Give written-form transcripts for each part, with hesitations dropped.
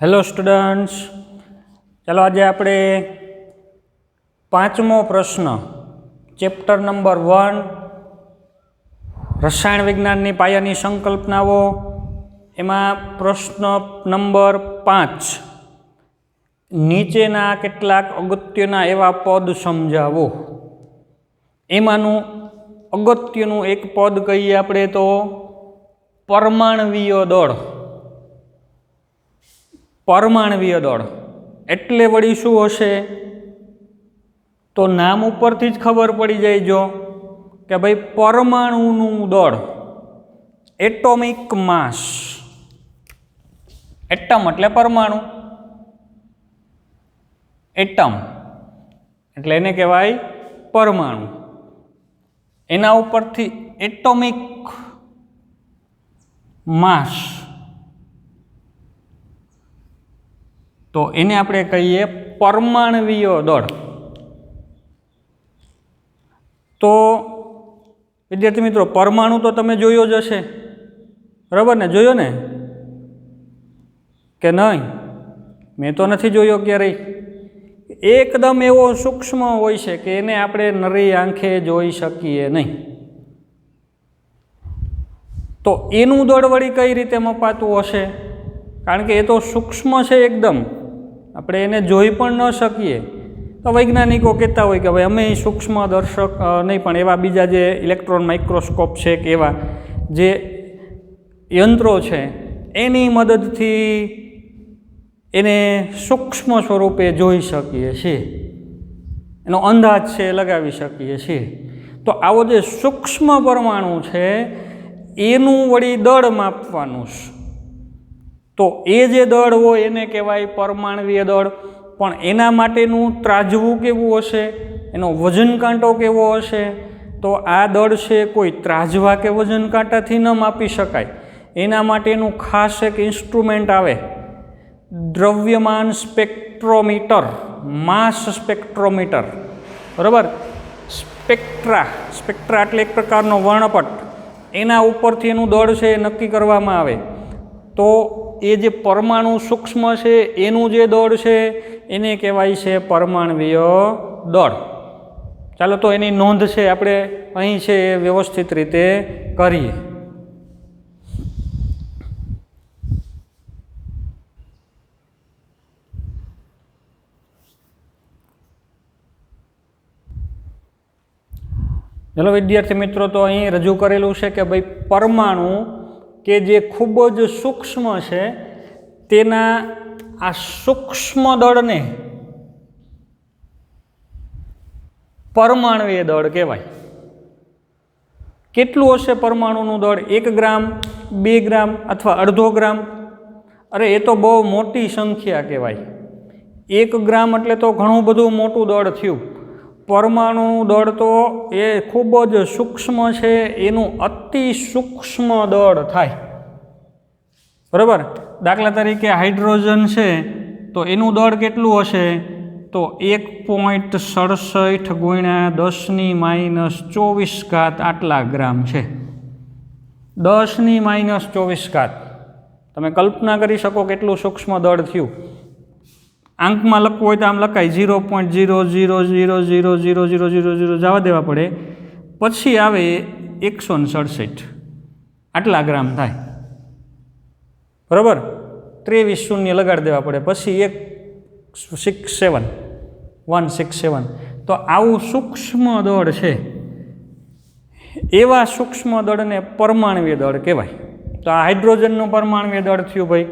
Hello students, चलो आज આપણે પાંચમો પ્રશ્ન ચેપ્ટર નંબર 1 રસાયણ વિજ્ઞાનની પાયાની સંકલ્પનાઓ એમાં પ્રશ્ન નંબર 5 નીચેના કેટલાક અગત્યના એવા પદ સમજાવો। એમાંનું અગત્યનું એક પદ કહીએ આપણે તો પરમાણવીય દળ। परमाणवीय दળ એટલે વળી શું હશે તો નામ ઉપરથી જ ખબર પડી જાય જો કે ભાઈ પરમાણુનું દળ એટોમિક માસ। એટમ એટલે પરમાણુ, એટમ એટલે એને કહેવાય પરમાણુ। એના ઉપરથી એટોમિક માસ तो एने आपणे कहीए परमाणवीय दળ। तो विद्यार्थी मित्रों परमाणु तो तमे जोयो ज हशे, बराबर ने? जोयो ने के नहीं? मैं तो नहीं जोयो क्यारेय। एकदम एवो सूक्ष्म होय छे के एने आपणे नरी आंखे जोई शकीए नहीं। तो एनुं दળ वળી कई रीते मपातुं हशे? कारण के ए तो सूक्ष्म है एकदम, આપણે એને જોઈ પણ ન શકીએ। તો વૈજ્ઞાનિકો કહેતા હોય કે ભાઈ અમે સૂક્ષ્મ દર્શક નહીં પણ એવા બીજા જે ઇલેક્ટ્રોન માઇક્રોસ્કોપ છે કે એવા જે યંત્રો છે એની મદદથી એને સૂક્ષ્મ સ્વરૂપે જોઈ શકીએ છીએ, એનો અંદાજ છે લગાવી શકીએ છીએ। તો આવો જે સૂક્ષ્મ પરમાણુ છે એનું વળી દળ માપવાનું છે। तो ए जे दળ होय एने कहेवाय परमाणवीय दળ। पण एना माटेनुं ત્રાજવું केवुं हशे, एनो वजन कांटो केवो हशे? तो आ दળ छे कोई ત્રાજવા के वजन कांटाथी न मापी शकाय। एना माटेनुं खास एक इंस्ट्रुमेंट आवे, द्रव्यमान स्पेक्ट्रोमीटर, मास स्पेक्ट्रोमीटर, बराबर? स्पेक्ट्रा, स्पेक्ट्रा एटले एक प्रकारनो वर्णपट, एना उपरथी एनुं दળ छे नक्की करवामां आवे। तो ये जे परमाणु सूक्ष्म है एनु जे दળ है एने कहेवाय छे परमाणवीय दળ। चालो तो एनी नोंध है आपणे अहीं छे व्यवस्थित रीते करीए। चलो विद्यार्थी मित्रों, तो अहीं रजू करेलुं छे के भाई परमाणु के जे खूब ज सूक्ष्म है तेना आ सूक्ष्म दળ ने परमाणवीय दળ कहेवाय। केटलुं हशे परमाणुनुं दળ? 1 ग्राम, 2 ग्राम अथवा अर्धो ग्राम? अरे ए तो बहु मोटी संख्या कहेवाय। 1 ग्राम एटले तो घणुं बधुं मोटुं दળ थयुं। परमाणुनुं दળ तो ए खूब ज सूक्ष्म है, एनुं अति सूक्ष्म दળ थाय, बराबर? दाखला तरीके हाइड्रोजन है तो एनुं दળ केटलुं हशे? तो 1.67 × 10⁻²4 आटला ग्राम है। 10⁻²4। तमे कल्पना करी शको केटलुं सूक्ष्म दળ थयुं। आंक में लखवुं होय तो आम लखाय 0.000000000 जवा देवा पड़े, पछी आवे 167 आटला ग्राम थाय, बराबर? 23 शून्य लगाड़ देवा पड़े, पछी 167। तो आवुं सूक्ष्म दળ छे, एवा सूक्ष्म दળ ने परमाणवीय दળ कहेवाय। तो आ हाइड्रोजननुं परमाणवीय दળ थयुं भाई।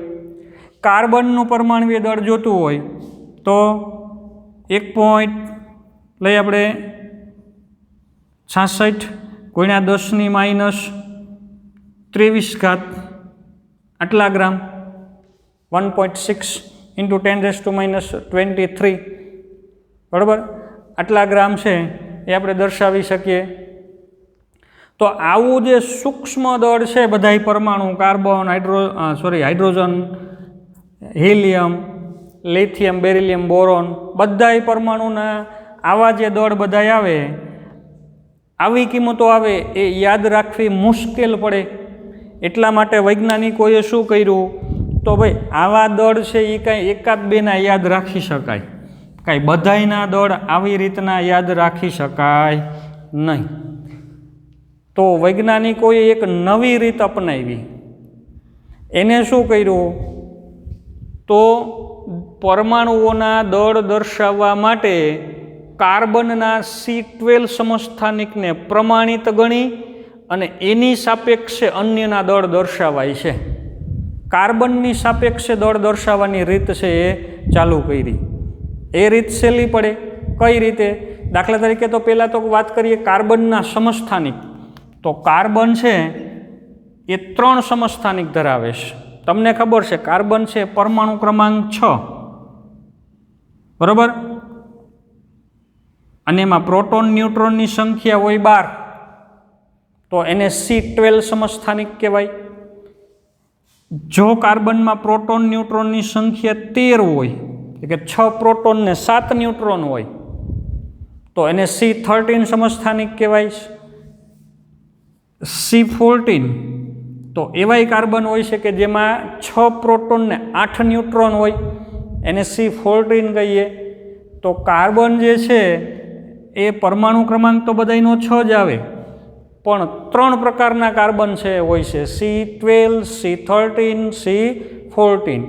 कार्बननुं परमाणवीय दળ जोतुं होय तो 1 लई आपणे 66 × 10⁻23 आटला ग्राम, 1.6 × 10⁻23, बराबर? आटला ग्राम है ये आपणे दर्शावी शकीए। तो आवुं जे सूक्ष्म दળ है बधाय परमाणु, carbon, hydrogen, helium, lithium, beryllium, boron, बधाय परमाणुना आवा जे दળ बधाय आवे, आवी किंमतो आवे ए याद राखवी मुश्केल पड़े। એટલા માટે વૈજ્ઞાનિકોએ શું કર્યું તો ભાઈ આવા દળ છે એ કાંઈ એકાદ બેના યાદ રાખી શકાય, કાંઈ બધાયના દળ આવી રીતના યાદ રાખી શકાય નહીં. તો વૈજ્ઞાનિકોએ એક નવી રીત અપનાવી. એને શું કર્યું? તો પરમાણુઓના દળ દર્શાવવા માટે કાર્બનના C12 સમસ્થાનિકને પ્રમાણિત ગણી અને એની સાપેક્ષે અન્યના દળ દર્શાવાય છે. કાર્બનની સાપેક્ષે દળ દર્શાવવાની રીત છે એ ચાલુ કરી. એ રીત સહેલી પડે. કઈ રીતે? દાખલા તરીકે તો પહેલાં તો વાત કરીએ કાર્બનના સમસ્થાનિક. તો કાર્બન છે એ 3 સમસ્થાનિક ધરાવે છે. તમને ખબર છે કાર્બન છે પરમાણુ ક્રમાંક 6, બરાબર, અને એમાં પ્રોટોન ન્યુટ્રોનની સંખ્યા હોય 12, તો એને C12 સમસ્થાનિક કહેવાય. જો કાર્બનમાં પ્રોટોન ન્યુટ્રોનની સંખ્યા 13 હોય, એટલે કે 6 પ્રોટોન ને 7 ન્યુટ્રોન હોય, તો એને C13 સમસ્થાનિક કહેવાય. C14 તો એવાય કાર્બન હોય છે કે જેમાં 6 પ્રોટોન ને 8 ન્યુટ્રોન હોય, એને C14 કહીએ. તો કાર્બન જે છે એ પરમાણુ ક્રમાંક તો બધાયનો 6 જ આવે, પણ 3 પ્રકારના કાર્બન છે હોય છે, C12, C13, C14.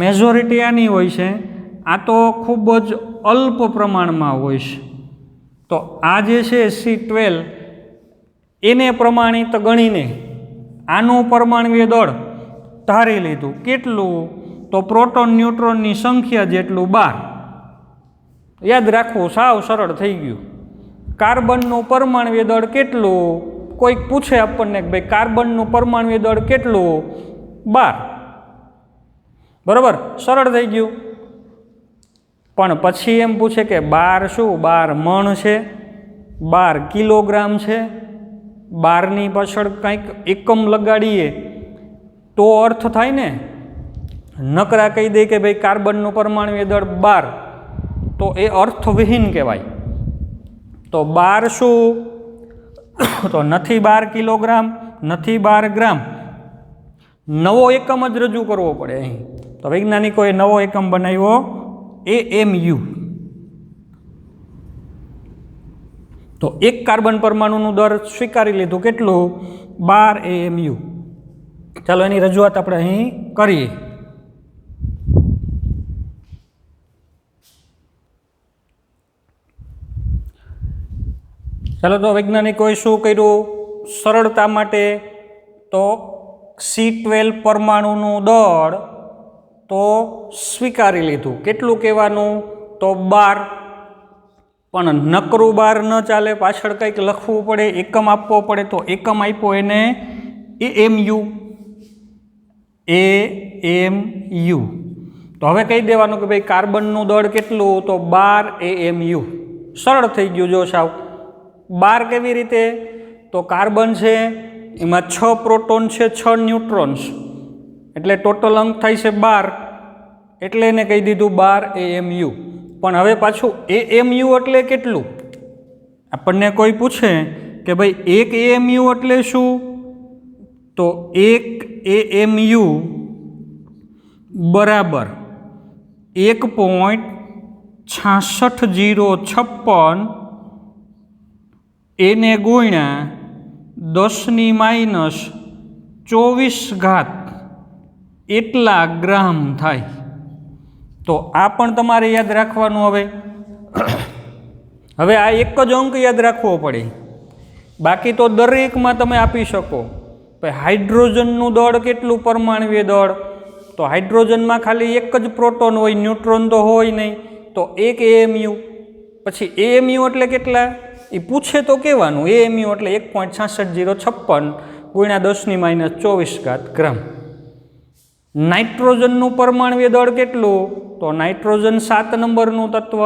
મેજોરિટી આની હોય છે, આ તો ખૂબ જ અલ્પ પ્રમાણમાં હોય છે. તો આ જે છે C12 એને પ્રમાણિત ગણીને આનું પરમાણુય દળ ધારી લીધું. કેટલું? તો પ્રોટોન ન્યુટ્રોનની સંખ્યા જેટલું 12. યાદ રાખવું સાવ સરળ થઈ ગયું. કાર્બનનું પરમાણુય દળ કેટલું? કોઈક પૂછે આપણને કે ભાઈ કાર્બનનું પરમાણુય દળ કેટલું? 12. બરાબર, સરળ થઈ ગયું. પણ પછી એમ પૂછે કે 12 શું? 12 મણ છે, 12 કિલોગ્રામ છે. 12ની પાછળ કંઈક એકમ લગાડીએ તો અર્થ થાય ને. નકરા કહી દે કે ભાઈ કાર્બનનું પરમાણુય દળ 12, તો એ અર્થવિહીન કહેવાય. તો 12 શું? તો નથી 12 કિલોગ્રામ, નથી 12 ગ્રામ. નવો એકમ જ રજૂ કરવો પડે અહીં. તો વૈજ્ઞાનિકોએ નવો એકમ બનાવ્યો AMU. તો એક કાર્બન પરમાણુનું દર સ્વીકારી લીધું. કેટલું? 12 AMU. ચાલો એની રજૂઆત આપણે અહીં કરીએ. ચાલો તો વૈજ્ઞાનિકોએ શું કર્યું? સરળતા માટે તો C12 પરમાણુનું દળ તો સ્વીકારી લીધું. કેટલું કહેવાનું? તો 12. પણ નકરું 12 ન ચાલે, પાછળ કંઈક લખવું પડે, એકમ આપવો પડે. તો એકમ આપ્યો એને AMU. AMU. તો હવે કહી દેવાનું કે ભાઈ કાર્બનનું દળ કેટલું? તો 12 AMU. સરળ થઈ ગયું. જો સાવ 12 કેવી રીતે? તો કાર્બન છે એમાં 6 પ્રોટોન છે, 6 ન્યુટ્રોન્સ, એટલે ટોટલ અંક થાય છે 12, એટલે એને કહી દીધું 12 AMU. પણ હવે પાછું AMU એટલે કેટલું? આપણને કોઈ પૂછે કે ભાઈ 1 AMU એટલે શું? તો 1 AMU બરાબર 1.66056 એને ગુણ્યા 10⁻²4 એટલા ગ્રામ થાય. તો આ પણ તમારે યાદ રાખવાનું. હવે આ એક જ અંક યાદ રાખવો પડે, બાકી તો દરેકમાં તમે આપી શકો. હાઇડ્રોજનનું દળ કેટલું? પરમાણુય દળ. તો હાઇડ્રોજનમાં ખાલી એક જ પ્રોટોન હોય, ન્યુટ્રોન તો હોય નહીં. તો 1 AMU. પછી AMU એટલે કેટલા એ પૂછે તો કહેવાનું. AMU એટલે 1.66056 ગુણ્યા 10⁻²4 ગ્રામ. નાઇટ્રોજનનું પરમાણુય દળ કેટલું? તો નાઇટ્રોજન 7 નંબરનું તત્વ,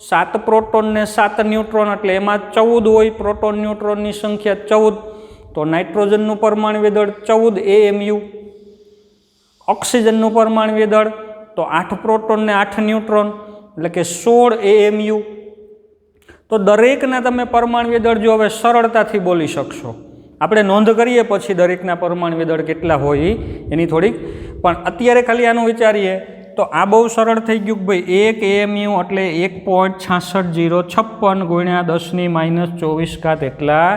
7 પ્રોટોન ને 7 ન્યુટ્રોન, એટલે એમાં 14 હોય. પ્રોટોન ન્યુટ્રોનની સંખ્યા 14. તો નાઇટ્રોજનનું પરમાણુય દળ 14 AMU. ઓક્સિજનનું પરમાણુય દળ તો 8 પ્રોટોન ને 8 ન્યુટ્રોન, એટલે કે 16 AMU. તો દરેકના તમે પરમાણુય દળ જો હવે સરળતાથી બોલી શકશો. આપણે નોંધ કરીએ પછી દરેકના પરમાણુ દળ કેટલા હોય એની થોડીક, પણ અત્યારે ખાલી આનું વિચારીએ તો આ બહુ સરળ થઈ ગયું કે ભાઈ 1 AMU એટલે 1.66056 ગુણ્યા 10⁻²4 એટલા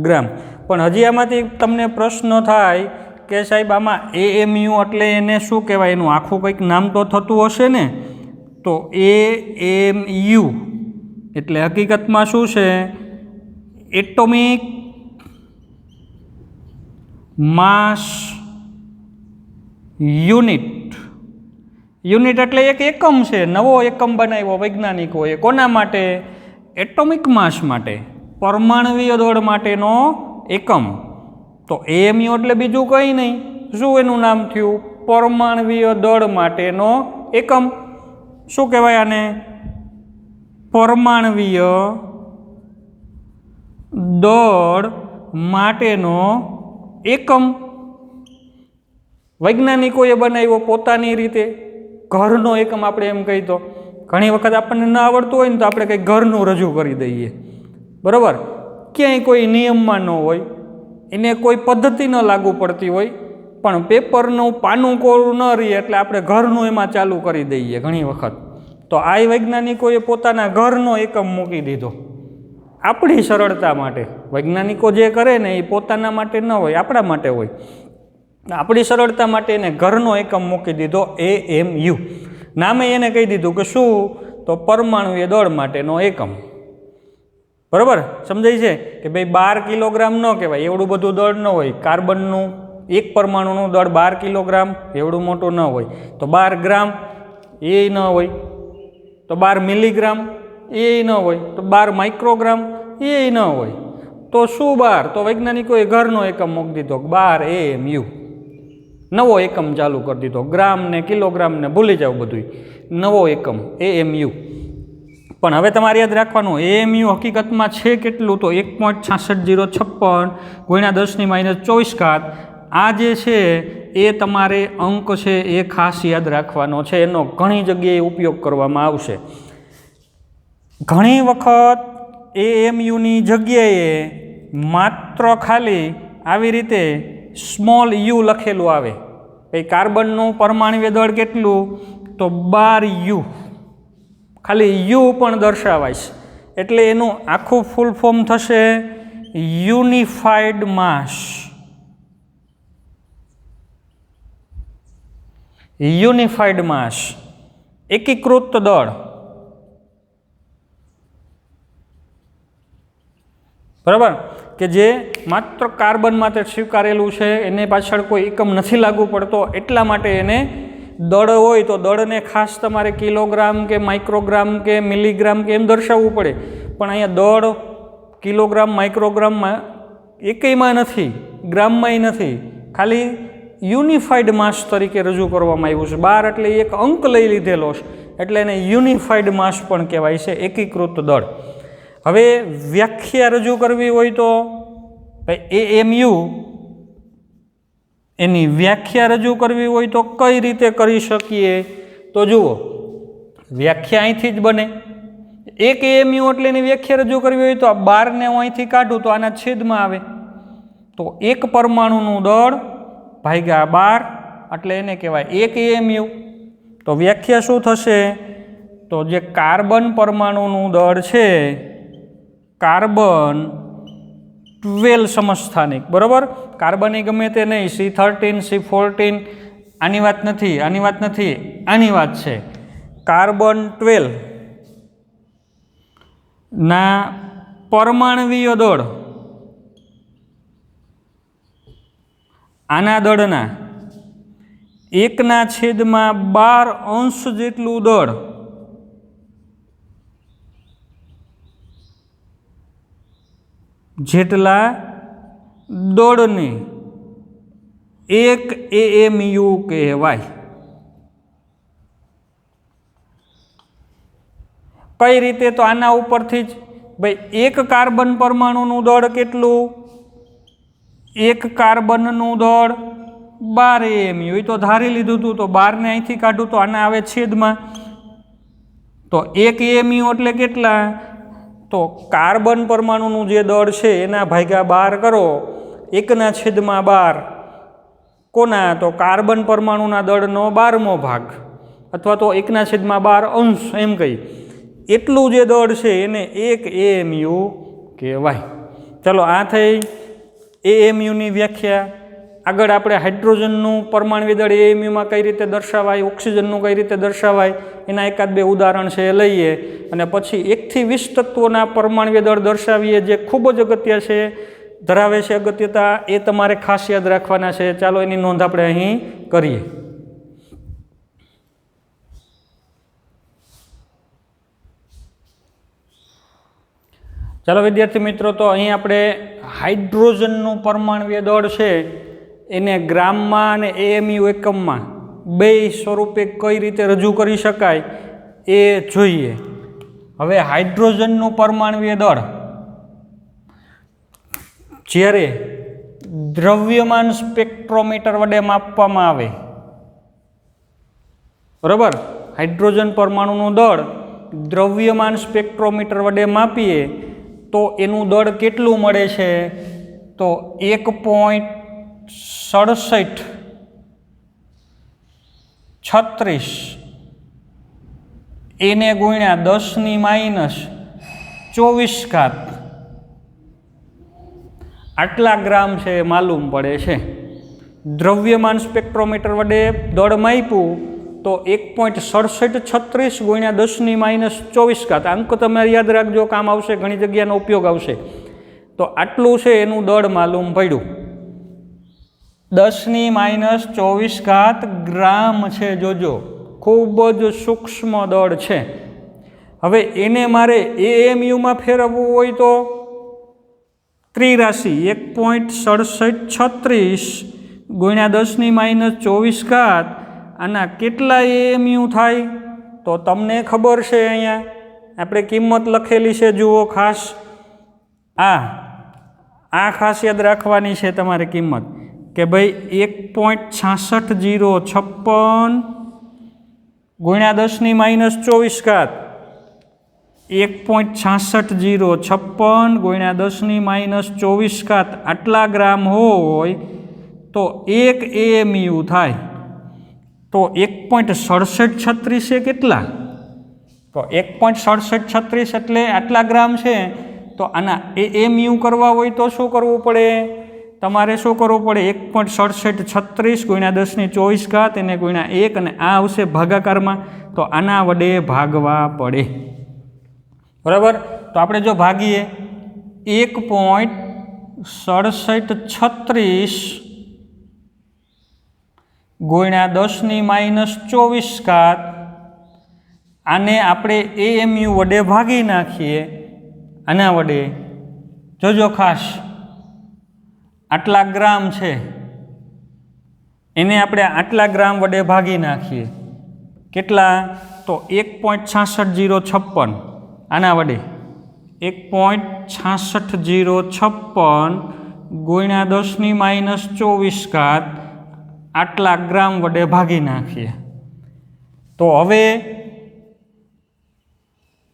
ગ્રામ. પણ હજી આમાંથી તમને પ્રશ્ન થાય કે સાહેબ આમાં AMU એટલે એને શું કહેવાય, એનું આખું કંઈક નામ તો થતું હશે ને. તો AMU એટલે હકીકતમાં શું છે, એટોમિક માસ યુનિટ. યુનિટ એટલે એક એકમ છે, નવો એકમ બનાવ્યો વૈજ્ઞાનિકોએ. કોના માટે? એટોમિક માસ માટે, પરમાણવીય દળ માટેનો એકમ. તો AMU એટલે બીજું કંઈ નહીં, શું એનું નામ થયું? પરમાણવીય દળ માટેનો એકમ. શું કહેવાય આને? પરમાણવીય દળ માટેનો એકમ. વૈજ્ઞાનિકોએ બનાવ્યો પોતાની રીતે, ઘરનો એકમ આપણે એમ કહી. તો ઘણી વખત આપણને ન આવડતું હોય ને તો આપણે કંઈક ઘરનું રજૂ કરી દઈએ, બરાબર. ક્યાંય કોઈ નિયમમાં ન હોય, એને કોઈ પદ્ધતિ ન લાગુ પડતી હોય, પણ પેપરનું પાનું કોરું ન રહે એટલે આપણે ઘરનું એમાં ચાલુ કરી દઈએ ઘણી વખત. તો આ વૈજ્ઞાનિકોએ પોતાના ઘરનો એકમ મૂકી દીધો આપણી સરળતા માટે. વૈજ્ઞાનિકો જે કરે ને એ પોતાના માટે ન હોય, આપણા માટે હોય. આપણી સરળતા માટે એને ઘરનો એકમ મૂકી દીધો, AMU. નામે એને કહી દીધું કે શું? તો પરમાણુય દળ માટેનો એકમ. બરાબર સમજાય છે કે ભાઈ 12 કિલોગ્રામ ન કહેવાય, એવડું બધું દળ ન હોય. કાર્બનનું એક પરમાણુનું દળ 12 કિલોગ્રામ, એવડું મોટું ન હોય. તો 12 ગ્રામ એ ન હોય, તો 12 મિલીગ્રામ એ ન હોય, તો 12 માઇક્રોગ્રામ એ ન હોય. તો શું 12? તો વૈજ્ઞાનિકોએ ઘરનો એકમ મૂકી દીધો, 12 AMU. નવો એકમ ચાલુ કરી દીધો. ગ્રામ ને કિલોગ્રામ ને ભૂલી જાવ બધું, નવો એકમ AMU. પણ હવે તમારે યાદ રાખવાનું, AMU હકીકતમાં છે કેટલું? તો 1.66056 ગુણ્યા 10⁻²4. આ જે છે એ તમારે અંક છે એ ખાસ યાદ રાખવાનો છે, એનો ઘણી જગ્યાએ ઉપયોગ કરવામાં આવશે. ઘણી વખત AMUની જગ્યાએ માત્ર ખાલી આવી રીતે સ્મોલ યુ લખેલું આવે. એ કાર્બનનું પરમાણુ દળ કેટલું? તો 12U. ખાલી યુ પણ દર્શાવાય છે, એટલે એનું આખું ફૂલ ફોર્મ થશે યુનિફાઈડ માસ. યુનિફાઈડ માસ, એકીકૃત દળ. બરાબર, કે જે માત્ર કાર્બન માટે સ્વીકારેલું છે, એને પાછળ કોઈ એકમ નથી લાગુ પડતો, એટલા માટે એને દળ હોય તો દળને ખાસ તમારે કિલોગ્રામ કે માઇક્રોગ્રામ કે મિલીગ્રામ કે એમ દર્શાવવું પડે. પણ અહીંયા દળ કિલોગ્રામ માઇક્રોગ્રામમાં એકેયમાં નથી, ગ્રામમાંય નથી, ખાલી યુનિફાઈડ માસ તરીકે રજૂ કરવામાં આવ્યું છે. 12 એટલે એક અંક લઈ લીધેલો છે, એટલે એને યુનિફાઈડ માસ પણ કહેવાય છે, એકીકૃત દળ. હવે વ્યાખ્યા રજૂ કરવી હોય તો AMU એની વ્યાખ્યા રજૂ કરવી હોય તો કઈ રીતે કરી શકીએ? તો જુઓ, વ્યાખ્યા અહીંથી જ બને. એક AMU એટલે એની વ્યાખ્યા રજૂ કરવી હોય તો આ 12ને હું અહીંથી કાઢું તો આના છેદમાં આવે. તો એક પરમાણુનું દળ ભાગ્યા 12 એટલે એને કહેવાય 1 AMU. તો વ્યાખ્યા શું થશે? તો જે કાર્બન પરમાણુનું દળ છે, કાર્બન 12 સમસ્થાનિક, બરાબર. કાર્બન એ ગમે તે નહીં, C13 C14, આની વાત નથી, આની વાત નથી, આની વાત છે. કાર્બન 12 ના પરમાણવીય દળ આના દળના 1/12 જેટલું દળ જેટલા દળને 1 AMU કહેવાય. કઈ રીતે? તો આના ઉપરથી જ ભાઈ એક કાર્બન પરમાણુનું દળ કેટલું? એક કાર્બનનું દળ 12 AMU. એ તો ધારી લીધું હતું, તો 12ને અહીંથી કાઢું તો આના આવે છેદમાં. તો 1 AMU એટલે કેટલા? તો કાર્બન પરમાણુનું જે દળ છે એના ભાગ્યા 12 કરો 1/12 કોના? તો કાર્બન પરમાણુના દળનો 12મો ભાગ, અથવા તો 1/12 અંશ એમ કહી, એટલું જે દળ છે એને 1 AMU કહેવાય. ચલો, આ થઈ AMUની વ્યાખ્યા. આગળ આપણે હાઇડ્રોજનનું પરમાણુ દળ AMUમાં કઈ રીતે દર્શાવાય, ઓક્સિજનનું કઈ રીતે દર્શાવાય, એના એકાદ બે ઉદાહરણ છે એ લઈએ, અને પછી 1 થી 20 તત્વોના પરમાણુ દળ દર્શાવીએ, જે ખૂબ જ અગત્ય છે, ધરાવે છે અગત્યતા, એ તમારે ખાસ યાદ રાખવાના છે. ચાલો, એની નોંધ આપણે અહીં કરીએ. ચાલો વિદ્યાર્થી મિત્રો, તો અહીં આપણે હાઇડ્રોજનનું પરમાણુ દળ છે એને ગ્રામમાં અને AMU એકમમાં બે સ્વરૂપે કઈ રીતે રજૂ કરી શકાય એ જોઈએ. હવે હાઇડ્રોજનનું પરમાણુ દળ જ્યારે દ્રવ્યમાન સ્પેક્ટ્રોમીટર વડે માપવામાં આવે, બરાબર, હાઇડ્રોજન પરમાણુનું દળ દ્રવ્યમાન સ્પેક્ટ્રોમીટર વડે માપીએ તો એનું દળ કેટલું મળે છે? તો 1.6736 એને ગુણ્યા 10⁻²4 આટલા ગ્રામ છે એ માલુમ પડે છે. દ્રવ્યમાન સ્પેક્ટ્રોમીટર વડે દળ માપ્યું તો 1.6736 ગુણ્યા 10⁻²4 અંક તમે યાદ રાખજો, કામ આવશે, ઘણી જગ્યાનો ઉપયોગ આવશે. તો આટલું છે એનું દળ માલુમ પડ્યું. 10⁻²4 ગ્રામ છે, જોજો, ખૂબ જ સૂક્ષ્મ દળ છે. હવે એને મારે AMUમાં ફેરવવું હોય તો ત્રિરાશિ 1.6736 ગુણ્યા 10⁻²4 આના કેટલા AMU થાય? તો તમને ખબર છે, અહીંયા આપણે કિંમત લખેલી છે, જુઓ ખાસ, આ ખાસ યાદ રાખવાની છે તમારે કિંમત, કે ભાઈ 1.66056 ગુણ્યા 10⁻²4 1.66056 ગુણ્યા 10⁻²4 આટલા ગ્રામ હોય તો 1 AMU થાય. તો 1.6736 એ કેટલા? તો 1.6736 એટલે આટલા ગ્રામ છે. તો આના AMU કરવા હોય તો શું કરવું પડે? તમારે શું કરવું પડે? 1.6736 ગુણ્યા 10⁻²4 એને ગુણ્યા 1, અને આ આવશે ભાગાકારમાં, તો આના વડે ભાગવા પડે, બરાબર. તો આપણે જો ભાગીએ 1.6736 ગુણ્યા 10⁻²4 આને આપણે AMU વડે ભાગી નાખીએ, આના વડે, જોજો ખાસ, આટલા ગ્રામ છે એને આપણે આટલા ગ્રામ વડે ભાગી નાખીએ. કેટલા? તો 1.66056 આના વડે 1.66056 ગુણ્યા 10⁻²4 આટલા ગ્રામ વડે ભાગી નાખીએ. તો હવે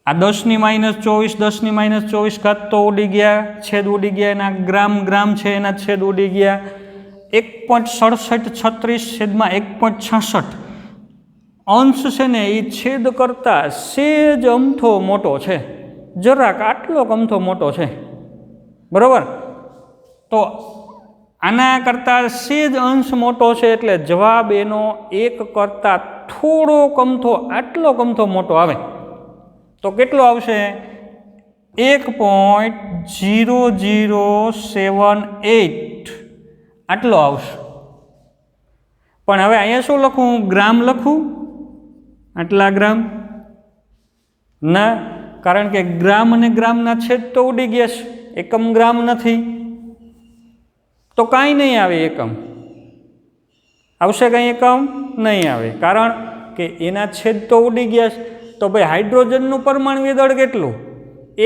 આ 10⁻²4 તો ઉડી ગયા, છેદ ઉડી ગયા, એના ગ્રામ છે એના છેદ ઉડી ગયા. 1.6736/1.66 અંશ છે ને એ છેદ કરતાં સેજ અમથો મોટો છે, જરાક આટલો અમથો મોટો છે, બરાબર. તો આના કરતાં સેજ અંશ મોટો છે એટલે જવાબ એનો 1 કરતાં થોડોક અમથો, આટલો અમથો મોટો આવે. તો કેટલો આવશે? 1.0078 આટલો આવશે. પણ હવે અહીંયા શું લખું? ગ્રામ લખું? આટલા ગ્રામ ના, કારણ કે ગ્રામ અને ગ્રામના છેદ તો ઉડી ગયા છે, એકમ ગ્રામ નથી, તો કાંઈ નહીં આવે. એકમ આવશે? કંઈ એકમ નહીં આવે, કારણ કે એના છેદ તો ઉડી ગયા છે. તો ભાઈ હાઇડ્રોજનનું પરમાણુ દળ કેટલું?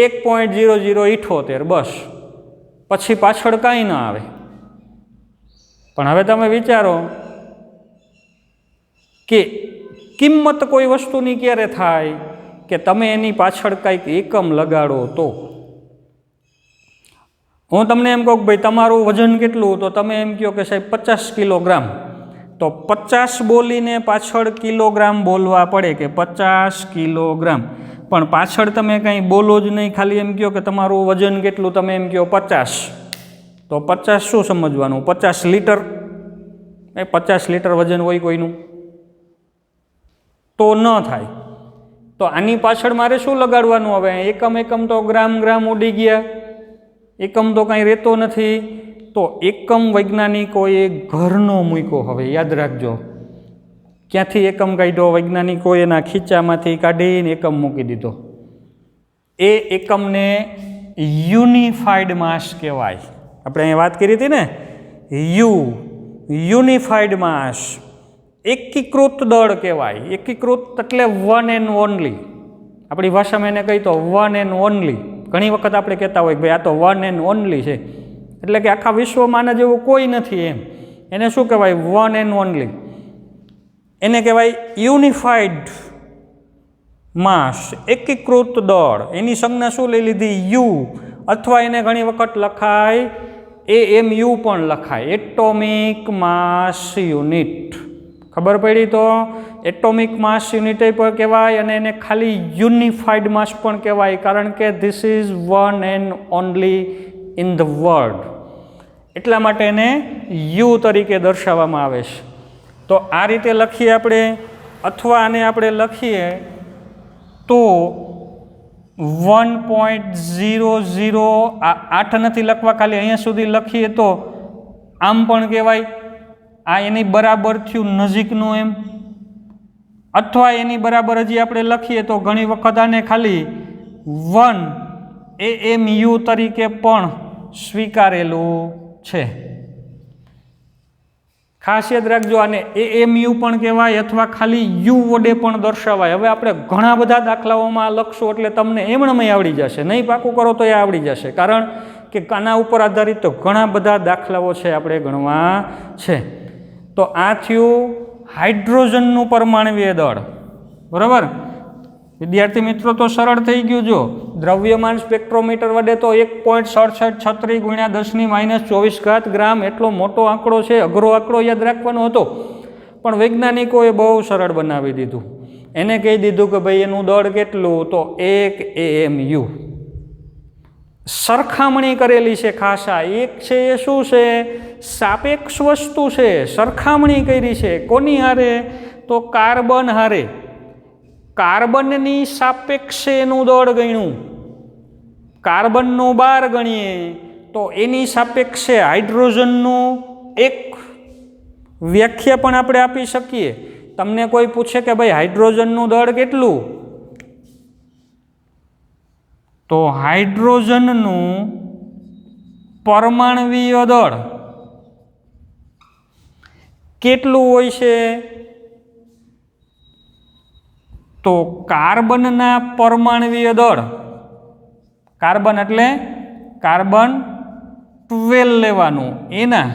1.0078, બસ, પછી પાછળ કાંઈ ન આવે. પણ હવે તમે વિચારો કે કિંમત કોઈ વસ્તુની ક્યારે થાય કે તમે એની પાછળ કંઈક એકમ લગાડો તો. હું તમને એમ કહું કે ભાઈ તમારું વજન કેટલું, તો તમે એમ કહો કે સાહેબ 50 કિલોગ્રામ, તો 50 બોલીને પાછળ કિલોગ્રામ બોલવા પડે કે 50 કિલોગ્રામ, પણ પાછળ તમે કંઈ બોલો જ નહીં, ખાલી એમ કહો કે તમારું વજન કેટલું, તમે એમ કહો 50, તો 50 શું સમજવાનું? 50 લીટર. એ 50 લીટર વજન હોય કોઈનું તો ન થાય. તો આની પાછળ મારે શું લગાડવાનું? હવે એકમ તો ગ્રામ ઉડી ગયા, એકમ તો કાંઈ રહેતો નથી, તો એકમ વૈજ્ઞાનિકોએ ઘરનો મૂક્યો. હવે યાદ રાખજો, ક્યાંથી એકમ કાઢ્યો? વૈજ્ઞાનિકોએ એના ખીચામાંથી કાઢીને એકમ મૂકી દીધો. એ એકમને યુનિફાઈડ માસ કહેવાય. આપણે અહીંયા વાત કરી હતી ને, યુનિફાઈડ માસ, એકીકૃત દળ કહેવાય. એકીકૃત એટલે વન એન્ડ ઓનલી. આપણી ભાષામાં એને કહી તો વન એન્ડ ઓનલી. ઘણી વખત આપણે કહેતા હોય કે ભાઈ આ તો વન એન્ડ ઓનલી છે, એટલે કે આખા વિશ્વમાં આના જેવું કોઈ નથી એમ. એને શું કહેવાય? One and only. એને કહેવાય યુનિફાઈડ માસ, એકીકૃત દળ. એની સંજ્ઞા શું લઈ લીધી? યુ, અથવા એને ઘણી વખત લખાય AMU પણ લખાય, એટોમિક માસ યુનિટ. ખબર પડી? તો એટોમિક માસ યુનિટ પણ કહેવાય અને એને ખાલી યુનિફાઈડ માસ પણ કહેવાય, કારણ કે this is one and only in the world. એટલા માટે એને યુ તરીકે દર્શાવવામાં આવે છે. તો આ રીતે લખીએ આપણે, અથવા આને આપણે લખીએ તો 1.00, આ 8 નથી લખવા, ખાલી અહીંયા સુધી લખીએ તો આમ પણ કહેવાય. આ એની બરાબર થયું નજીકનું એમ, અથવા એની બરાબર હજી આપણે લખીએ તો ઘણી વખત આને ખાલી 1 AMU તરીકે પણ સ્વીકારેલું છે. ખાસ યાદ રાખજો, આને AMU પણ કહેવાય અથવા ખાલી યુ વડે પણ દર્શાવાય. હવે આપણે ઘણા બધા દાખલાઓમાં લખશું એટલે તમને એમણમાં આવડી જશે, નહીં પાકું કરો તો એ આવડી જશે, કારણ કે આના ઉપર આધારિત તો ઘણા બધા દાખલાઓ છે આપણે ગણવા છે. તો આ થયું હાઇડ્રોજનનું પરમાણુય દળ. બરાબર વિદ્યાર્થી મિત્રો? તો સરળ થઈ ગયું. જો દ્રવ્યમાન સ્પેક્ટ્રોમીટર વડે તો 1.6736 × 10⁻24 ગ્રામ એટલો મોટો આંકડો છે, અઘરો આંકડો યાદ રાખવાનો હતો, પણ વૈજ્ઞાનિકોએ બહુ સરળ બનાવી દીધું. એને કહી દીધું કે ભાઈ એનું દળ કેટલું? તો 1 AMU. સરખામણી કરેલી છે ખાસ. આ એક છે એ શું છે? સાપેક્ષ વસ્તુ છે. સરખામણી કરી છે કોની હારે? તો કાર્બન હારે. કાર્બનની સાપેક્ષે એનું દળ ગણ્યું. કાર્બનનું 12 ગણીએ તો એની સાપેક્ષે હાઇડ્રોજનનું 1. વ્યાખ્યા પણ આપણે આપી શકીએ. તમને કોઈ પૂછે કે ભાઈ હાઇડ્રોજનનું દળ કેટલું? તો હાઇડ્રોજનનું પરમાણુય દળ કેટલું હોય છે? તો કાર્બનના પરમાણુય દળ, કાર્બન એટલે કાર્બન 12 લેવાનું, એના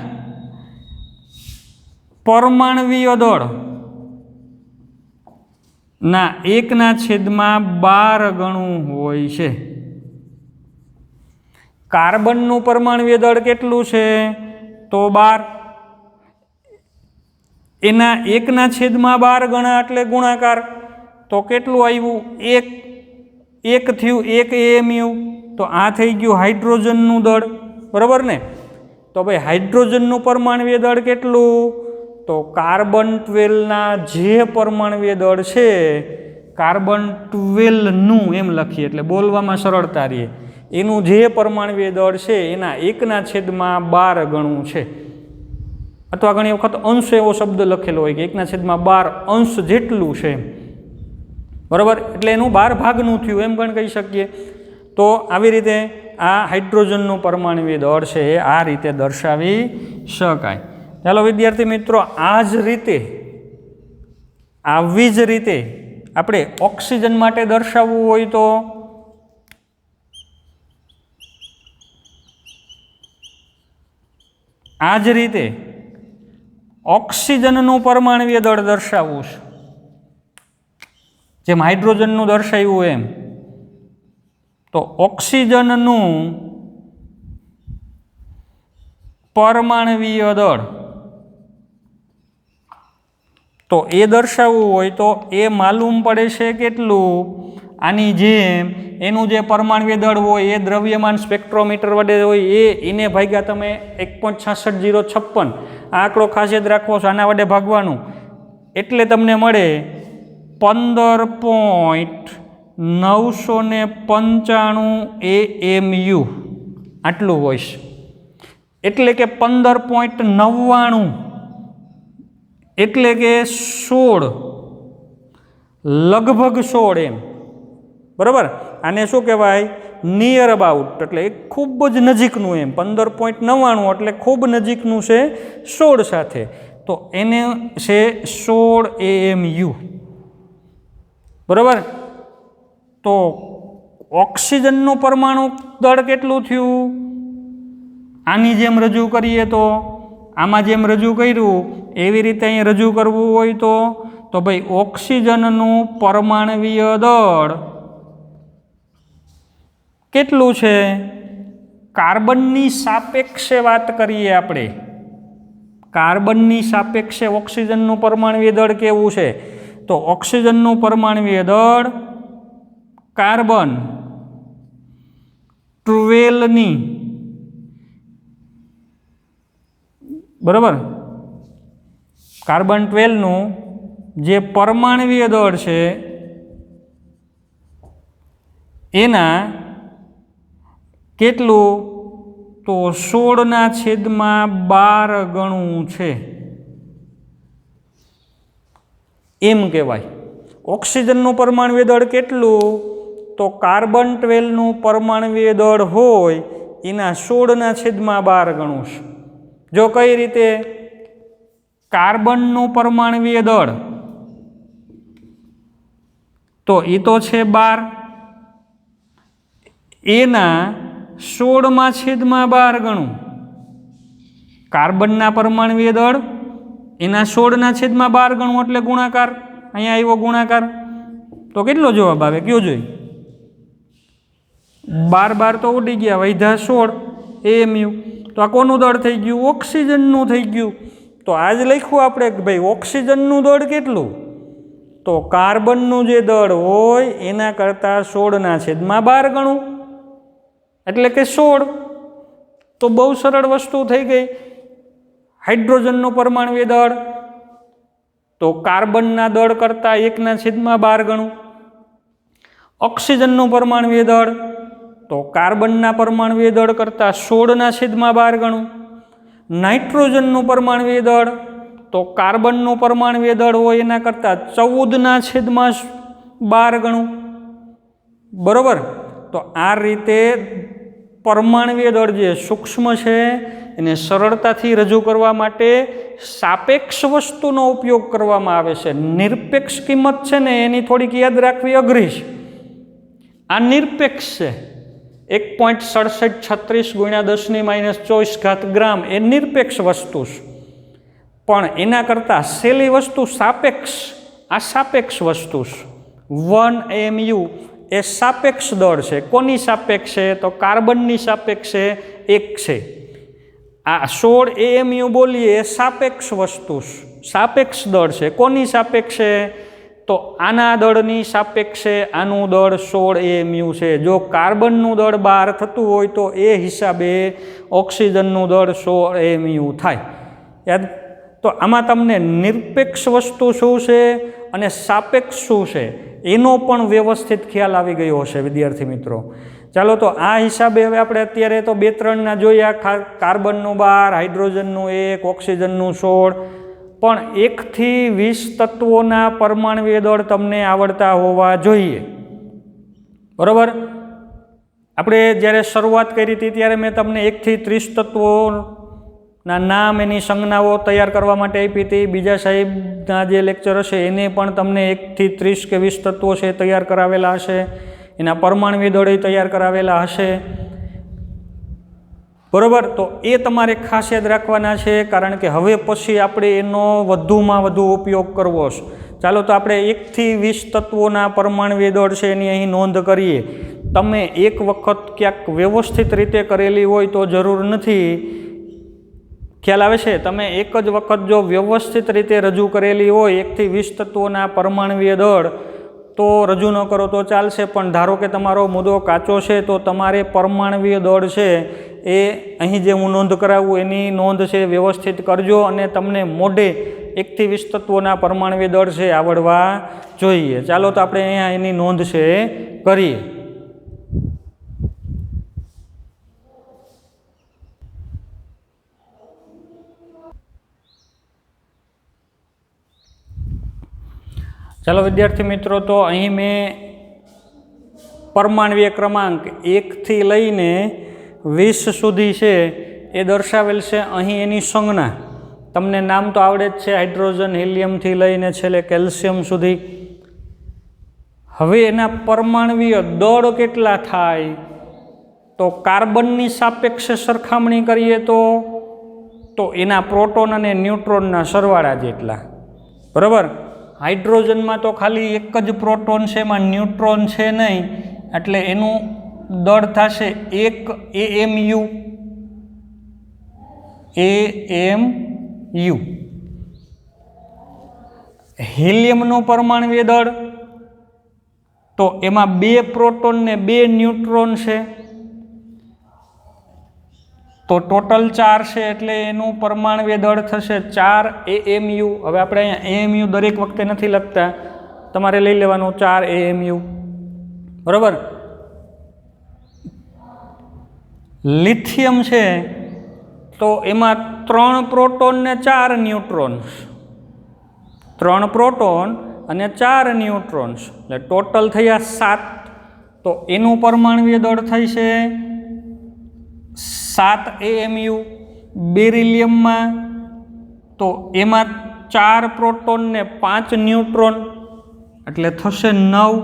પરમાણુય દળ ના 1/12 ગણું હોય છે. કાર્બનનું પરમાણુય દળ કેટલું છે? તો 12. એના 1/12 ગણા એટલે ગુણાકાર, તો કેટલું આવ્યું? 1 થયું 1 AMU. તો આ થઈ ગયું હાઇડ્રોજનનું દળ. બરાબર ને? તો ભાઈ હાઇડ્રોજનનું પરમાણુય દળ કેટલું? તો કાર્બન 12ના જે પરમાણુય દળ છે, કાર્બન 12નું એમ લખીએ એટલે બોલવામાં સરળતા રહે. એનું જે પરમાણુય દળ છે એના 1/12 ગણું છે. અથવા ઘણી વખત અંશ એવો શબ્દ લખેલો હોય કે 1/12 અંશ જેટલું છે. બરાબર? એટલે એનું 12 ભાગનું થયું એમ પણ કહી શકીએ. તો આવી રીતે આ હાઇડ્રોજનનું પરમાણુય દળ છે એ આ રીતે દર્શાવી શકાય. ચાલો વિદ્યાર્થી મિત્રો, આ જ રીતે, આવી જ રીતે આપણે ઓક્સિજન માટે દર્શાવવું હોય તો આ જ રીતે ઓક્સિજનનું પરમાણુય દળ દર્શાવવું છે, જેમ હાઇડ્રોજનનું દર્શાવ્યું એમ. તો ઓક્સિજનનું પરમાણવીય દળ, તો એ દર્શાવવું હોય તો એ માલુમ પડે છે કેટલું, આની જેમ એનું જે પરમાણવીય દળ હોય એ દ્રવ્યમાન સ્પેક્ટ્રોમીટર વડે હોય એને ભાગ્યા તમે 1.66056 આ આંકડો ખાસ યાદ રાખવો છો, આના વડે ભાગવાનું એટલે તમને મળે 15.995 AMU આટલું હોય છે, એટલે કે 15.99 એટલે કે 16 લગભગ 16 એમ, બરાબર. આને શું કહેવાય, નિયર અબાઉટ, એટલે ખૂબ જ નજીકનું એમ. 15.99 એટલે ખૂબ નજીકનું છે 16 સાથે, તો એને છે 16 AMU, બરાબર. તો ઓક્સિજનનું પરમાણુ દળ કેટલું થયું, આની જેમ રજૂ કરીએ તો, આમાં જેમ રજૂ કર્યું એવી રીતે અહીં રજૂ કરવું હોય તો ભાઈ ઓક્સિજનનું પરમાણવીય દળ કેટલું છે, કાર્બનની સાપેક્ષે વાત કરીએ આપણે, કાર્બનની સાપેક્ષે ઓક્સિજનનું પરમાણવીય દળ કેવું છે, તો ઓક્સિજનનું પરમાણવીય દળ કાર્બન 12ની, બરાબર, કાર્બન 12નું જે પરમાણવીય દળ છે એના કેટલું, તો 16/12 ગણું છે એમ કહેવાય. ઓક્સિજનનું પરમાણવીય દળ કેટલું, તો કાર્બન 12નું પરમાણવીય દળ હોય એના 16/12 ગણું છે. જો કઈ રીતે, કાર્બનનું પરમાણવીય દળ તો એ તો છે 12, એના 16/12 ગણું, કાર્બનના પરમાણવીય દળ એના 16/12 ગણું એટલે ગુણાકાર, અહીંયા આવ્યો ગુણાકાર, તો કેટલો જવાબ આવે કયો જોઈ, 12 તો ઉડી ગયા, વધ્યા 16 AMU. તો આ કોનું દળ થઈ ગયું, ઓક્સિજનનું થઈ ગયું. તો આજ લખ્યું આપણે કે ભાઈ ઓક્સિજનનું દળ કેટલું, તો કાર્બનનું જે દળ હોય એના કરતાં 16/12 ગણું એટલે કે 16. તો બહુ સરળ વસ્તુ થઈ ગઈ. હાઇડ્રોજનનું પરમાણવીય દળ તો કાર્બનના દળ કરતાં 1/12 ગણું, ઓક્સિજનનું પરમાણવીય દળ તો કાર્બનના પરમાણવીય દળ કરતાં 16/12 ગણું, નાઇટ્રોજનનું પરમાણવીય દળ તો કાર્બનનું પરમાણવીય દળ હોય એના કરતાં 14/12 ગણું, બરાબર. તો આ રીતે પરમાણવીય દળ જે સૂક્ષ્મ છે એને સરળતાથી રજૂ કરવા માટે સાપેક્ષ વસ્તુનો ઉપયોગ કરવામાં આવે છે. નિરપેક્ષ કિંમત છે ને એની થોડીક યાદ રાખવી અઘરી છે. આ નિરપેક્ષ છે, 1.6736 × 10⁻24 ગ્રામ એ નિરપેક્ષ વસ્તુ છે, પણ એના કરતાં સહેલી વસ્તુ સાપેક્ષ, આ સાપેક્ષ વસ્તુ છે. 1 AMU એ સાપેક્ષ દળ છે. કોની સાપેક્ષે, તો કાર્બનની સાપેક્ષે 1 છે. આ 16 AMU બોલીએ એ સાપેક્ષ વસ્તુ છે, સાપેક્ષ દળ છે. કોની સાપેક્ષે, તો આના દળની સાપેક્ષે આનું દળ 16 AMU છે. જો કાર્બનનું દળ 12 થતું હોય તો એ હિસાબે ઓક્સિજનનું દળ 16 AMU થાય. યાદ, તો આમાં તમને નિરપેક્ષ વસ્તુ શું છે અને સાપેક્ષ શું છે એનો પણ વ્યવસ્થિત ખ્યાલ આવી ગયો હશે વિદ્યાર્થી મિત્રો. ચાલો, તો આ હિસાબે હવે આપણે અત્યારે તો 2-3ના જોયા, કાર્બનનું 12, હાઇડ્રોજનનું 1, ઓક્સિજનનું 16, પણ 1 થી 20 તત્વોના પરમાણવીય દળ તમને આવડતા હોવા જોઈએ, બરાબર. આપણે જ્યારે શરૂઆત કરી હતી ત્યારે મેં તમને 1 થી 30 તત્વોના નામ, એની સંજ્ઞાઓ તૈયાર કરવા માટે આપી હતી. બીજા સાહેબના જે લેક્ચર હશે એને પણ તમને 1 થી 30 કે 20 તત્વો છે તૈયાર કરાવેલા હશે, એના પરમાણવીય દળે તૈયાર કરાવેલા હશે, બરાબર. તો એ તમારે ખાસ યાદ રાખવાના છે, કારણ કે હવે પછી આપણે એનો વધુમાં વધુ ઉપયોગ કરવો છે. ચાલો, તો આપણે 1 થી 20 તત્વોના પરમાણવીય દળ છે એની અહીં નોંધ કરીએ. તમે એક વખત ક્યાંક વ્યવસ્થિત રીતે કરેલી હોય તો જરૂર નથી, ખ્યાલ આવે છે? તમે એક જ વખત જો વ્યવસ્થિત રીતે રજૂ કરેલી હોય 1 થી 20 તત્વોના પરમાણવીય દળ તો રજૂ ન કરો તો ચાલશે, પણ ધારો કે તમારો મુદ્દો કાચો છે તો તમારે પરમાણવીય દળ છે એ અહીં જે હું નોંધ કરાવું એની નોંધ છે વ્યવસ્થિત કરજો, અને તમને મોઢે 1 થી 20 તત્વોના પરમાણવીય દળ છે આવડવા જોઈએ. ચાલો તો આપણે અહીંયા એની નોંધ છે કરીએ. ચાલો વિદ્યાર્થી મિત્રો, તો અહીં મેં પરમાણવીય ક્રમાંક 1 થી લઈને 20 સુધી છે એ દર્શાવેલ છે. અહીં એની સંજ્ઞા તમને નામ તો આવડે જ છે, હાઇડ્રોજન, હિલિયમથી લઈને છેલ્લે કેલ્શિયમ સુધી. હવે એના પરમાણવીય દળ કેટલા થાય? તો કાર્બનની સાપેક્ષે સરખામણી કરીએ તો એના પ્રોટોન અને ન્યુટ્રોનના સરવાળા જેટલા. બરાબર? હાઇડ્રોજનમાં તો ખાલી એક જ પ્રોટોન છે, એમાં ન્યુટ્રોન છે નહીં, એટલે એનું દળ થશે 1 AMU. હિલિયમનું પરમાણવીય દળ તો એમાં 2 પ્રોટોન ને 2 ન્યુટ્રોન છે, તો ટોટલ 4 છે, એટલે એનું પરમાણવીય દળ થશે 4 AMU. હવે આપણે અહીંયા AMU દરેક વખતે નથી લખતા, તમારે લઈ લેવાનું 4 AMU. બરાબર? લિથિયમ છે તો એમાં 3 પ્રોટોન ને 4 ન્યુટ્રોન્સ, 3 પ્રોટોન અને 4 ન્યુટ્રોન્સ, એટલે ટોટલ થયા 7. તો એનું પરમાણવીય દળ થઈ છે 7 AMU. બેરિલિયમમાં તો એમાં 4 પ્રોટોન ને 5 ન્યુટ્રોન, એટલે થશે 9.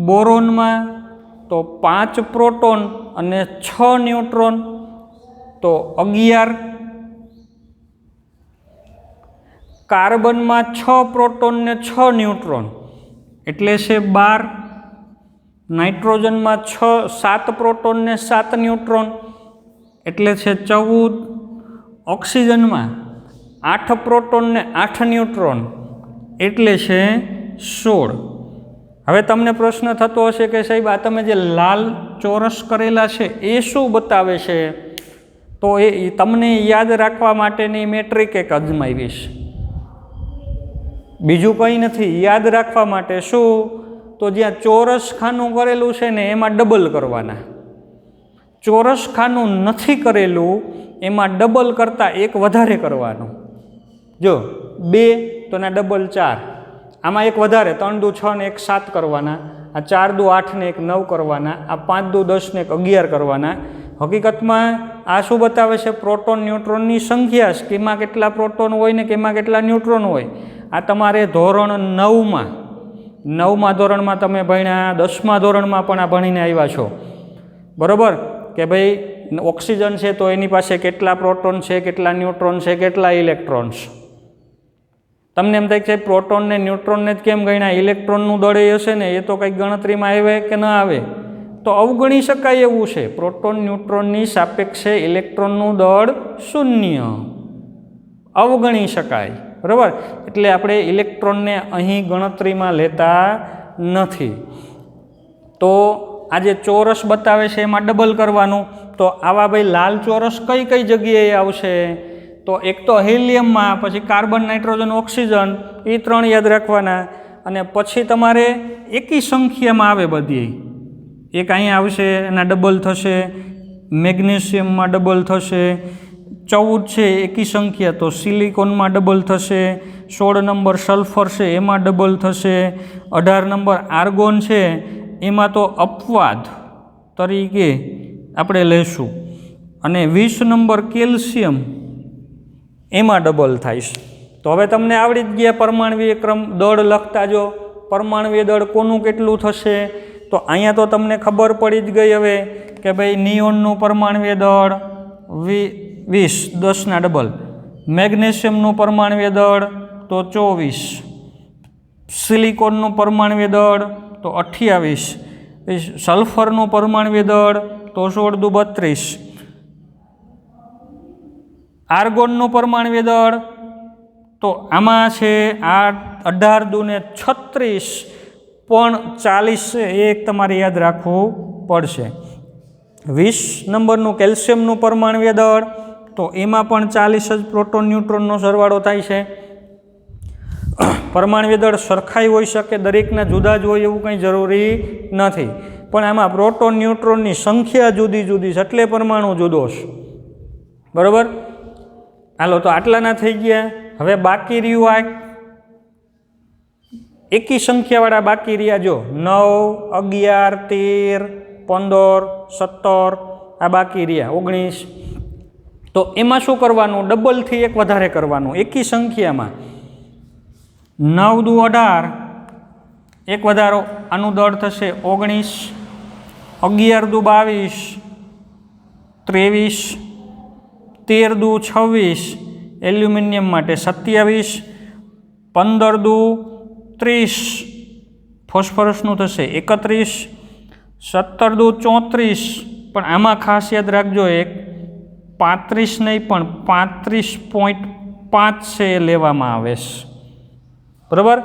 બોરોનમાં તો 5 પ્રોટોન અને 6 ન્યુટ્રોન, તો 11. કાર્બનમાં 6 પ્રોટોન ને 6 ન્યુટ્રોન, એટલે છે 12. નાઇટ્રોજનમાં 7 પ્રોટોન ને 7 ન્યુટ્રોન, એટલે છે 14. ઓક્સિજનમાં 8 પ્રોટોન ને 8 ન્યુટ્રોન, એટલે છે 16. હવે તમને પ્રશ્ન થતો હશે કે સાહેબ આ તમે જે લાલ ચોરસ કરેલા છે એ શું બતાવે છે? તો એ તમને યાદ રાખવા માટેની મેં ટ્રીક એક અજમાવીશ, બીજું કંઈ નથી. યાદ રાખવા માટે શું? તો જ્યાં ચોરસ ખાનું કરેલું છે ને એમાં ડબલ કરવાના, ચોરસ ખાનું નથી કરેલું એમાં ડબલ કરતાં 1 વધારે કરવાનું. જો 2 તો ના ડબલ 4, આમાં 1 વધારે, 3 દુ 6 ને 1 7 કરવાના, આ 4 દુ 8 ને 1 9 કરવાના, આ 5 દુ 10 ને 1 11 કરવાના. હકીકતમાં આ શું બતાવે છે? પ્રોટોન ન્યુટ્રોનની સંખ્યા, કેમાં કેટલા પ્રોટોન હોય ને કેમાં કેટલા ન્યુટ્રોન હોય. આ તમારે ધોરણ 9માં ધોરણમાં તમે ભણ્યા, 10મા ધોરણમાં પણ આ ભણીને આવ્યા છો. બરાબર? કે ભાઈ ઓક્સિજન છે તો એની પાસે કેટલા પ્રોટોન છે, કેટલા ન્યુટ્રોન છે, કેટલા ઇલેક્ટ્રોન્સ. તમને એમ થાય છે પ્રોટોન ને ન્યુટ્રોનને જ કેમ ગણ્યા, ઇલેક્ટ્રોનનું દળ એ હશે ને, એ તો કંઈક ગણતરીમાં આવે કે ન આવે? તો અવગણી શકાય એવું છે. પ્રોટોન ન્યુટ્રોનની સાપેક્ષે ઇલેક્ટ્રોનનું દળ 0, અવગણી શકાય. બરાબર? એટલે આપણે ઇલેક્ટ્રોનને અહીં ગણતરીમાં લેતા નથી. તો આ જે ચોરસ બતાવે છે એમાં ડબલ કરવાનું. તો આવા ભાઈ લાલ ચોરસ કઈ કઈ જગ્યાએ આવશે? તો એક તો હિલિયમમાં, પછી કાર્બન, નાઇટ્રોજન, ઓક્સિજન, એ 3 યાદ રાખવાના. અને પછી તમારે એકી સંખ્યામાં આવે બધી, એક અહીંયા આવશે એના ડબલ થશે, મેગ્નેશિયમમાં ડબલ થશે, 14 છે એકી સંખ્યા તો સિલિકોનમાં ડબલ થશે, 16 નંબર સલ્ફર છે એમાં ડબલ થશે, 18 નંબર આર્ગોન છે એમાં તો અપવાદ તરીકે આપણે લઈશું, અને 20 નંબર કેલ્શિયમ એમાં ડબલ થાય છે. તો હવે તમને આવડી જ ગયા પરમાણવીય દળ લખતા. જો પરમાણવીય દળ કોનું કેટલું થશે, તો અહીંયા તો તમને ખબર પડી જ ગઈ હવે કે ભાઈ નિયોનનું પરમાણવીય દળ 20, 10ના ડબલ. મેગ્નેશિયમનું પરમાણવીય દળ તો 24, સિલિકોનનું પરમાણવીય દળ તો 28, સલ્ફરનું પરમાણવીય દળ તો 16 દુ 32, આર્ગોનનું પરમાણ્વીય દળ તો આમાં છે 18 દુને 36 પણ 40 છે, એ એક તમારે યાદ રાખવું પડશે. 20 નંબરનું કેલ્શિયમનું પરમાણ્વીય દળ તો એમાં પણ 40 જ પ્રોટોન ન્યુટ્રોનનો સરવાળો થાય છે. પરમાણ્વીય દળ સરખાઈ હોઈ શકે, દરેકના જુદા જ હોય એવું કંઈ જરૂરી નથી, પણ આમાં પ્રોટોન ન્યુટ્રોનની સંખ્યા જુદી જુદી છે એટલે પરમાણુ જુદો છે. બરાબર. હાલો, તો આટલાના થઈ ગયા. હવે બાકી રહ્યું આ એકી સંખ્યાવાળા બાકી રહ્યા. જો 9, 11, 13, 15, 17 આ બાકી રહ્યા, 19. તો એમાં શું કરવાનું? ડબલથી એક વધારે કરવાનું. એકી સંખ્યામાં 9 દુ 18, એક વધારો, આનું દળ થશે 19. 11 દુ 22, 23. 13 દુ 26, એલ્યુમિનિયમ માટે 27. 15 દુ 30, ફોસ્ફરસનું થશે 31. 17 દુ 34, પણ આમાં ખાસ યાદ રાખજો, એક 35 નહીં પણ 35.5 છે એ લેવામાં આવે છે. બરાબર.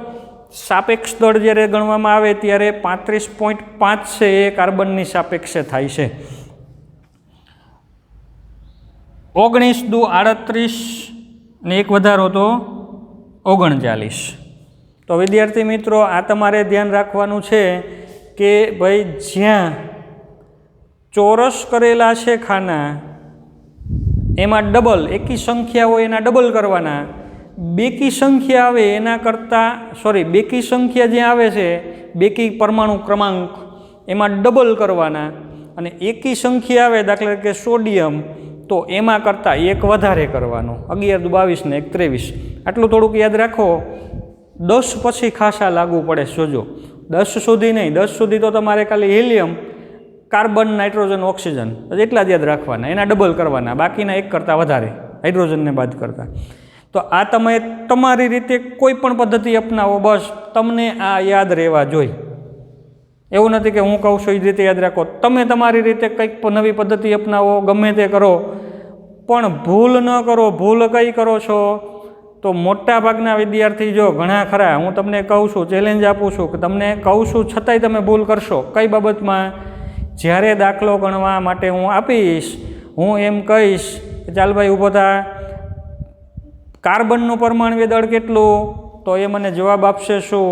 સાપેક્ષ દળ જ્યારે ગણવામાં આવે ત્યારે 35.5 છે એ કાર્બનની સાપેક્ષે થાય છે. 19 દુ 38 ને એક વધારો તો 39. તો વિદ્યાર્થી મિત્રો, આ તમારે ધ્યાન રાખવાનું છે કે ભાઈ જ્યાં ચોરસ કરેલા છે ખાના એમાં ડબલ, એકી સંખ્યા હોય એના ડબલ કરવાના. બેકી સંખ્યા આવે એના કરતાં બેકી સંખ્યા જે આવે છે, બેકી પરમાણુ ક્રમાંક, એમાં ડબલ કરવાના. અને એકી સંખ્યા આવે, દાખલા તરીકે સોડિયમ, તો એમાં કરતાં એક વધારે કરવાનું. 11 દુ 22 ને 1 23. આટલું થોડુંક યાદ રાખો. 10 પછી ખાસા લાગુ પડે. જોજો, 10 સુધી નહીં, 10 સુધી તો તમારે ખાલી હિલિયમ, કાર્બન, નાઇટ્રોજન, ઓક્સિજન એટલા જ યાદ રાખવાના, એના ડબલ કરવાના, બાકીના એક કરતાં વધારે હાઇડ્રોજનને બાદ કરતા. તો આ તમે તમારી રીતે કોઈ પણ પદ્ધતિ અપનાવો, બસ તમને આ યાદ રહેવા જોઈએ. એવું નથી કે હું કહું છું એ રીતે યાદ રાખો. તમે તમારી રીતે કંઈક નવી પદ્ધતિ અપનાવો, ગમે તે કરો, પણ ભૂલ ન કરો. ભૂલ કઈ કરો છો? તો મોટા ભાગના વિદ્યાર્થી, જો ઘણા ખરા, હું તમને કહું છું, ચેલેન્જ આપું છું કે તમને કહું છું છતાંય તમે ભૂલ કરશો. કઈ બાબતમાં? જ્યારે દાખલો ગણવા માટે હું આપીશ, હું એમ કહીશ કે ચાલ ભાઈ ઊભો થા, કાર્બનનું પરમાણ્વીય દળ કેટલું? તો એ મને જવાબ આપશે શું?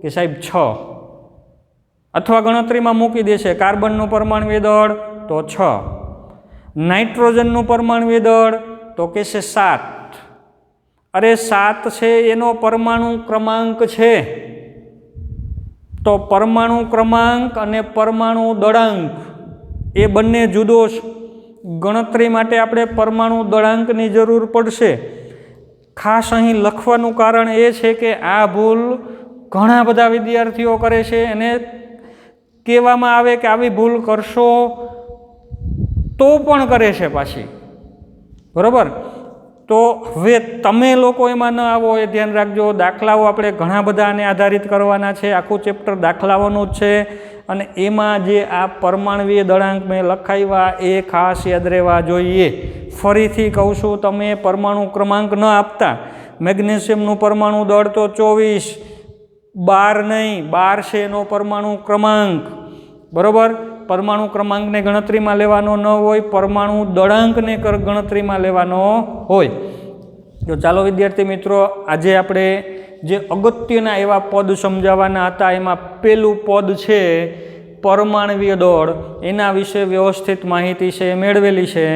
કે સાહેબ 6. અથવા ગણતરીમાં મૂકી દેશે કાર્બનનું પરમાણ્વીય દળ તો 6. નાઇટ્રોજનનું પરમાણ્વીય દળ તો કહેશે 7. અરે 7 છે એનો પરમાણુ ક્રમાંક છે. તો પરમાણુ ક્રમાંક અને પરમાણુ દળાંક એ બંને જુદો છે. ગણતરી માટે આપણે પરમાણુ દળાંકની જરૂર પડશે. ખાસ અહીં લખવાનું કારણ એ છે કે આ ભૂલ ઘણા બધા વિદ્યાર્થીઓ કરે છે, અને કહેવામાં આવે કે આવી ભૂલ કરશો તો પણ કરે છે પાછી. બરાબર. તો હવે તમે લોકો એમાં ન આવો એ ધ્યાન રાખજો. દાખલાઓ આપણે ઘણા બધા આને આધારિત કરવાના છે. આખું ચેપ્ટર દાખલાઓનું જ છે, અને એમાં જે આ પરમાણ્વીય દળાંક મેં લખાવ્યા એ ખાસ યાદ રહેવા જોઈએ. ફરીથી કહું છું, તમે પરમાણુ ક્રમાંક ન આપતા. મેગ્નેશિયમનું પરમાણુ દળ તો 24, 12 નહીં, 12 છે એનો પરમાણુ ક્રમાંક. બરાબર. પરમાણુ ક્રમાંકને ગણતરીમાં લેવાનો ન હોય, પરમાણુ દળાંકને ગણતરીમાં લેવાનો હોય. તો ચાલો વિદ્યાર્થી મિત્રો, આજે આપણે જે અગત્યના એવા પદ સમજાવવાના હતા એમાં પહેલું પદ છે પરમાણ્વીય દળ. એના વિશે વ્યવસ્થિત માહિતી છે મેળવેલી છે.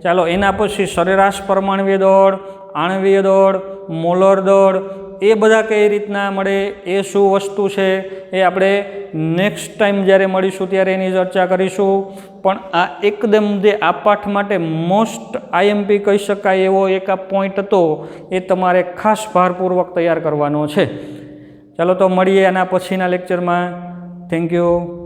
ચાલો એના પછી સરેરાશ પરમાણ્વીય દળ, આણ્વીય દળ, મોલર દળ, એ બધા કઈ રીતના મળે, એ શું વસ્તુ છે, એ આપણે નેક્સ્ટ ટાઈમ જ્યારે મળીશું ત્યારે એની ચર્ચા કરીશું. પણ આ એકદમ જે આ પાઠ માટે મોસ્ટ આઈએમપી કહી શકાય એવો એક આ પોઈન્ટ હતો, એ તમારે ખાસ ભારપૂર્વક તૈયાર કરવાનો છે. ચાલો તો મળીએ આના પછીના લેક્ચરમાં. Thank you.